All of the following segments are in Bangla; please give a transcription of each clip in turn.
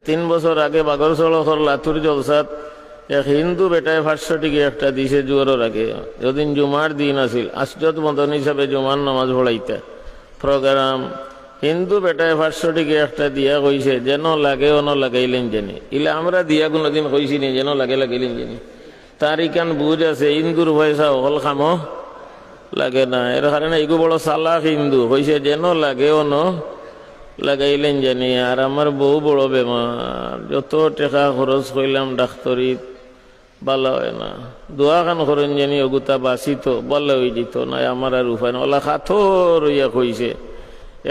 3 বছর আগে বাগরচড়কর লাতুর জলসাত এক হিন্দু বেটায় 500 টিকি একটা দিছে জোয়ারের আগে, যদিন জুমার দিন আছিল, আশ্চর্য মতন হিসাবে জুমার নামাজ পড়াইতা প্রোগ্রাম। হিন্দু বেটায় 500 টিকি একটা দিয়া কইছে যেন লাগে অন লাগাইলেন জানি, ইলে আমরা দিয়া কোনোদিন কইছি নি যেন লাগে লাগাইলেন জানি। তার ইকান বুঝ আছে হিন্দুর পয়সা হল খামো লাগে না, এর কারণে এগু বড় চালাক হিন্দু কইছে যেন লাগে অন লাগাইলেন জানি। আর আমার বউ বড় বেমার, যত টাকা খরচ করলাম ডাক্তারিত ভালো হয় না, দোয়া খান করেন জানি অগুতা বাঁচিত ভালো হয়ে যেত না, আমার আর উপায় না। ওলা খাথর হইয়া কইছে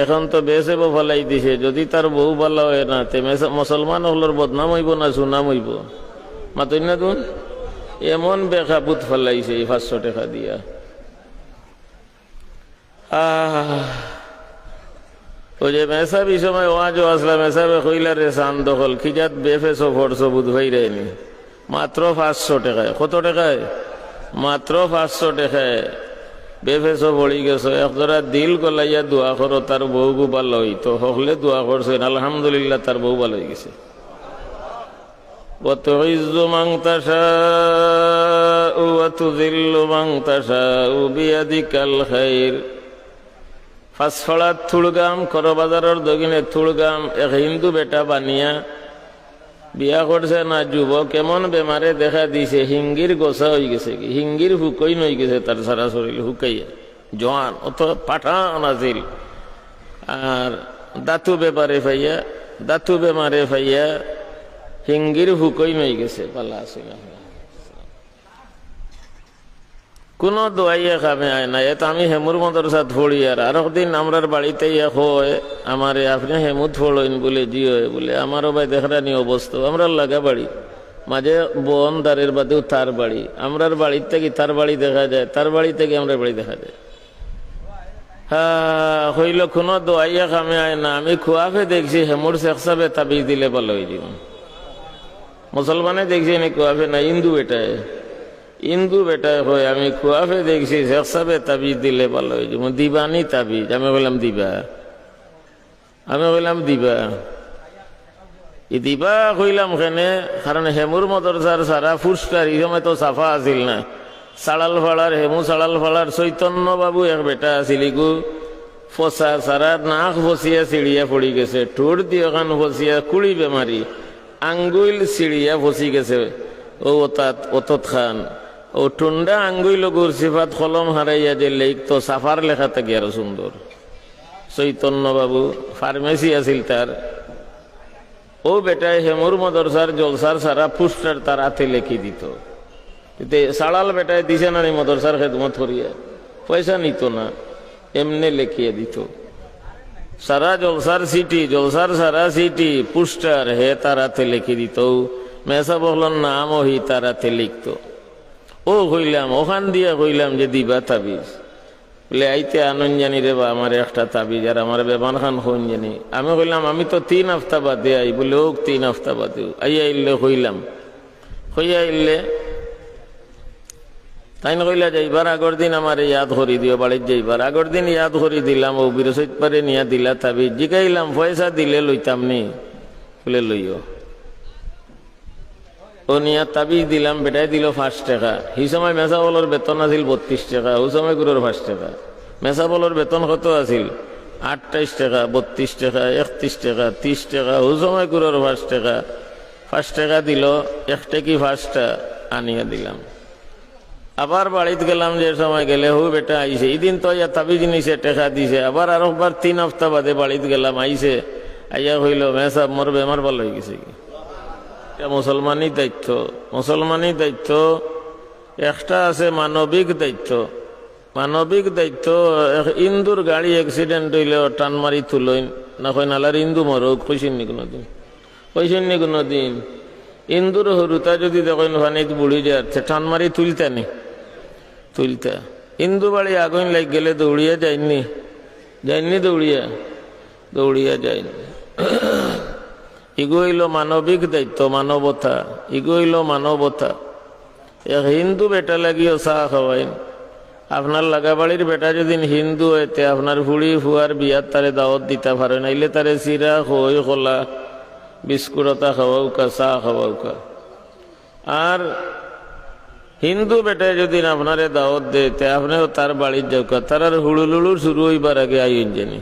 এখন তো বেসে ফেলাই দিছে, যদি তার বউ ভালো হয় না তে মুসলমান হলোর বদনাম হইব না সুনাম হইব, মাতই না তুন। এমন বেখাপুত ফেলাইছে এই 500 টাকা দিয়া। ওই যে মেসাবি সময় ওয়াজও আসলাম, মেসাবে কইলা রে চান দখল খিজাত বেফেসো ফরসো বুধ ভাই রেনি মাত্র 500 টাকায়। কত টাকায়? মাত্র 500 টাকায় বেফেসো পড়ি গেছো। একজোড়া দিল গলাইয়া দোয়া করো তার বউ গু ভালো হইতো, হকলে দোয়া করছেন আলহামদুলিল্লাহ তার বউ ভালো হয়ে গেছে। وتعز من تشاء وتذل من تشاء بيدك الخير। ফাঁসফড়ার থুড়গাম করবাজারের দক্ষিণে থুড়গাম এক হিন্দু বেটা বানিয়া বিয়া করছে না, যুবক কেমন বেমারে দেখা দিছে, হিঙ্গির গোসা হয়ে গেছে, কি হিঙ্গির হুকই নই গেছে তার সারা শরীর হুকাইয়া, জোয়ান অত পাঠান আছিল। আর দাঁতু বেমারে ফাইয়া হিঙ্গির হুকই নই গেছে, পাল্লা আসিল। কোন দোয়াইয়া কামে আয় না। এত আমি হেমুর মদরসাত ফড়ি, আর একদিন আমরার বাড়িতে হয় আমার আপনি হেমুদ ফড়ইন বলে জি হয় বলে, আমারও ভাই দেখরানি অবস্থা। আমরা লাগা বাড়ি মাঝে বন দারের বাদেও তার বাড়ি, আমরার বাড়ির থেকে তার বাড়ি দেখা যায়, তার বাড়ি থেকে আমরা বাড়ি দেখা যায়। হ্যাঁ হইল কোনো দোয়াইয়া কামে আয় না। আমি খুয়াফে দেখছি হেমুর শেখ সাহেবে তাবিজ দিলে ভালো হয়ে যাব। মুসলমানে দেখছি নি খুয়াফে না, হিন্দু বেটায় হয়। আমি খুয়াফে দেখছি শেখ সাহেবে তাবিজ দিলে ভালো হয়ে যাব, দিবানি তাবিজ। আমি বললাম দিবা, দিবা কইলাম কেনে, কারণ হেমুর মদরসার সারা ফুসকার এই সময় তো সাফা আছিল না, সাড়াল ফাড়ার হেমু সাড়াল ফাড়ার চৈতন্য বাবু এক বেটা আছিল গু, ফসা সারা নাক ফসিয়া চিড়িয়া পড়ি গেছে, ঠোঁট দিয়ে ওখান ফসিয়া কুড়ি বেমারি, আঙ্গুইল চিড়িয়া ফসি গেছে ও অতত খান। ও টুন্ডা আঙ্গুইল গুর সিফাত কলম হারাইয়া যে লেখ তো সাফার লেখা থেকে আরো সুন্দর। চৈতন্য বাবু ফার্মেসি আছিল তার। ও বেটায় হেমুর মদরসার জলসার সারা পুস্টার তার হাতে লেখি দিত। সাড়াল বেটায় দিছে না মদরসার খেদমত করিয়া, পয়সা নিত না, এমনি লেখিয়ে দিত। সারা জলসার সারা সিটি পুস্টার হে তার হাতে লিখে দিত। মেসা বললাম নাম ওহি তার হাতে লিখত। ও কইলাম ওখান দিয়া কইলাম যে দিবা তাবিজ, বলে আইতে আনন্দ জানি রে বা আমার একটা তাবিজ, আর আমার বেমান খান হন জানি। আমি কইলাম আমি তো 3 হপ্তাহ বাদে আই, বলে ও 3 হপ্তাহ বাদে আইয়া ইল্লে কইলাম, হইয়া ইল্লে তাই না কইলা যাইবার আগর দিন আমার ইয়াদ করি দিও, বাড়ির যাইবার আগর দিন ইয়াদ করি দিলাম। ও বৃহস্পতিবারে নিয়া দিলা তাবিজ, জিগাইলাম পয়সা দিলে লইতাম নি, বলে লইও। ও নিয়া তাবিজ দিলাম, বেটাই দিল 5 টাকা। সেই সময় মেসা বলর বেতন আছিল 32 টাকা, ওই সময় গুরুর 5 টাকা। মেসা বলর বেতন কত আছিল? 28 টাকা, 32 টাকা, 31 টাকা, 30 টাকা, ওই সময় গুরুর 5 টাকা। 5 টাকা দিল, 1 টাকি 5টা আনিয়া দিলাম। আবার বাড়িতে গেলাম, যে সময় গেলে হু বেটা আইসে, এই দিন তো ইয়া তাবিজ নিছে টাকা দিছে। আবার আরেকবার 3 হপ্তাহ বাদে বাড়িতে গেলাম, আইসে আইয়া হইল মেসা মোর বেমার ভালো হয়ে গেছে। মুসলমানই দায়িত্ব একটা আছে, মানবিক দায়িত্ব। ইন্দুর গাড়ি অ্যাক্সিডেন্ট হইলে টান মারি তুলইন না, কই নালার ইন্দু মরক কইছেন নি কোনোদিন? ইন্দুর হরুতা যদি দেখেন ফানিত বুড়ি যাচ্ছে, টান মারি তুলতা। ইন্দু বাড়ি আগুন লাগ গেলে দৌড়িয়া যায়নি, দৌড়িয়া যায়নি। ইগো হইল মানবিক দায়িত্ব, মানবতা। এক হিন্দু বেটা লাগিও চা খাওয়াইন। আপনার লাগাবাড়ির বেটা যদি হিন্দু হইতে আপনার ফুড়ি ফুয়ার বিয়ার তারে দাওয়াত দিতে পারে, নাইলে তারে চিরা খই খোলা বিস্কুটতা খাওয়াউকা, চা খাওয়াউকা। আর হিন্দু বেটায় যদি আপনারে দাওয়াত দে তে আপনিও তার বাড়ির যাওকা, তার আর হুড়ুলুড়ুর শুরু হইবার আগে আইন জানি।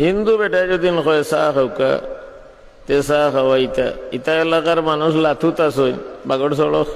হিন্দু বেটায় যদি কয় চা খাওকা, তে চা খাওয়াইতা। ইতা এলাকার মানুষ লাথুত আসইন, বাগড় সড়ক